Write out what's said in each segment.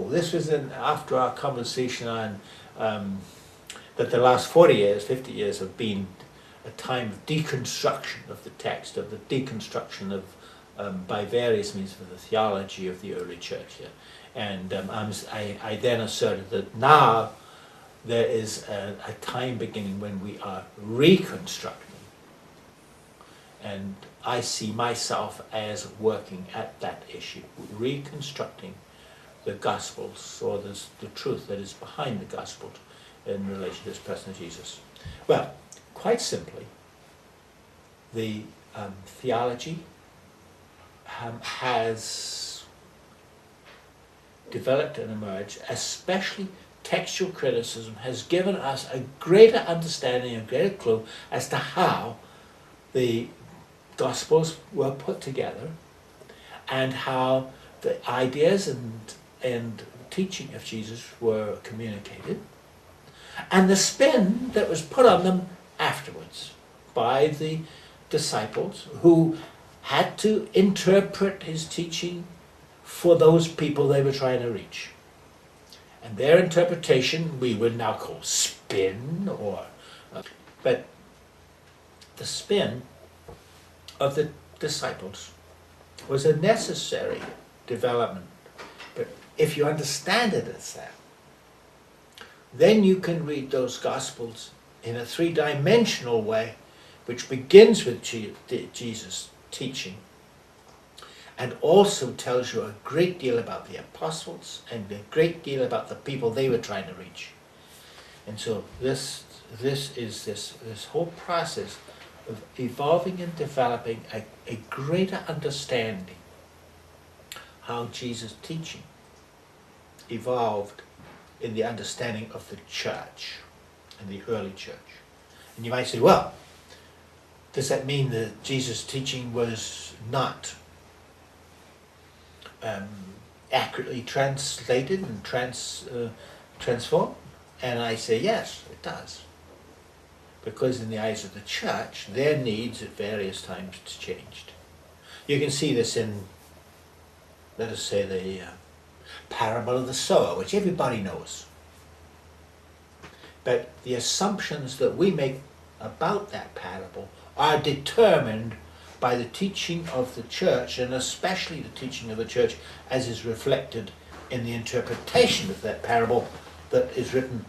this was after our conversation on that the last 40 years, 50 years have been a time of deconstruction of the text, of the deconstruction of, by various means, of the theology of the early church. Yeah? And I then asserted that now there is a time beginning when we are reconstructing. And I see myself as working at that issue, reconstructing the Gospels, or the truth that is behind the Gospels in relation to this person of Jesus. Well, quite simply, the theology has developed and emerged, especially textual criticism has given us a greater understanding, a greater clue as to how the Gospels were put together and how the ideas and teaching of Jesus were communicated, and the spin that was put on them afterwards by the disciples who had to interpret his teaching for those people they were trying to reach. And their interpretation we would now call spin, but the spin of the disciples was a necessary development. But if you understand it as that, then you can read those Gospels in a three-dimensional way, which begins with Jesus' teaching and also tells you a great deal about the apostles and a great deal about the people they were trying to reach. And so this whole process of evolving and developing a greater understanding how Jesus' teaching evolved in the understanding of the church, in the early church. And you might say, well, does that mean that Jesus' teaching was not accurately translated and transformed? And I say, yes, it does. Because in the eyes of the church, their needs at various times changed. You can see this in, let us say, the parable of the sower, which everybody knows. But the assumptions that we make about that parable are determined by the teaching of the church, and especially the teaching of the church as is reflected in the interpretation of that parable that is written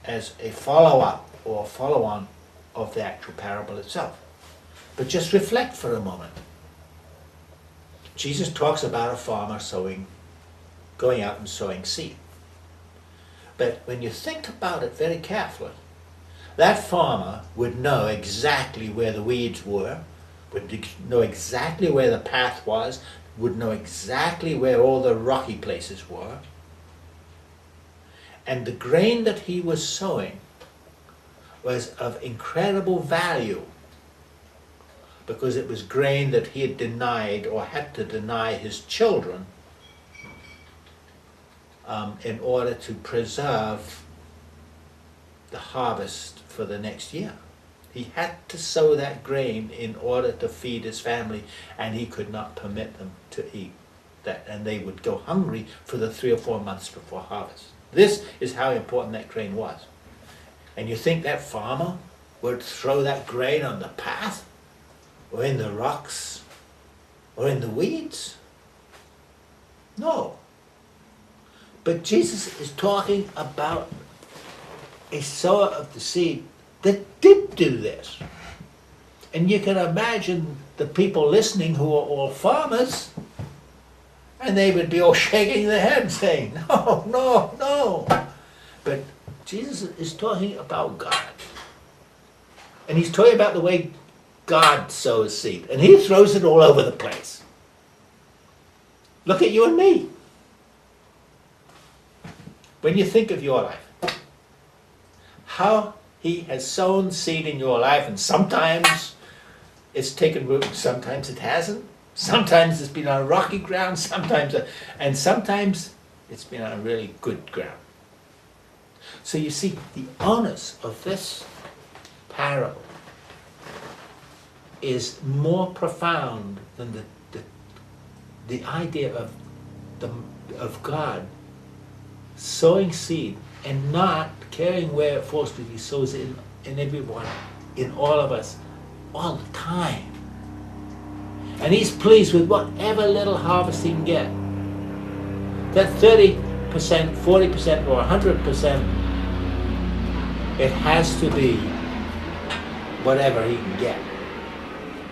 as a follow-up or follow-on of the actual parable itself. But just reflect for a moment. Jesus talks about a farmer going out and sowing seed. But when you think about it very carefully, that farmer would know exactly where the weeds were, would know exactly where the path was, would know exactly where all the rocky places were. And the grain that he was sowing was of incredible value, because it was grain that he had denied or had to deny his children in order to preserve the harvest for the next year. He had to sow that grain in order to feed his family, and he could not permit them to eat that, and they would go hungry for the 3 or 4 months before harvest. This is how important that grain was. And you think that farmer would throw that grain on the path, or in the rocks, or in the weeds? No. But Jesus is talking about a sower of the seed that did do this. And you can imagine the people listening who are all farmers, and they would be all shaking their heads saying, no, no, no. But Jesus is talking about God. And he's talking about the way God sows seed. And he throws it all over the place. Look at you and me. When you think of your life, how he has sown seed in your life, and sometimes it's taken root, and sometimes it hasn't. Sometimes it's been on rocky ground, sometimes it's been on really good ground. So you see, the onus of this parable is more profound than the idea of God sowing seed and not caring where it falls, because he sows it in everyone, in all of us, all the time. And he's pleased with whatever little harvest he can get. That 30%, 40%, or 100%, it has to be whatever he can get.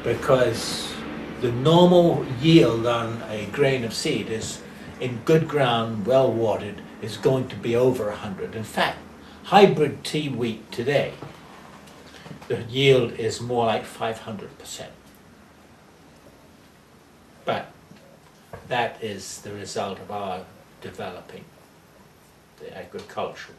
Because the normal yield on a grain of seed is, in good ground, well watered, is going to be over 100. In fact, hybrid tea wheat today, the yield is more like 500%. But that is the result of our developing the agricultural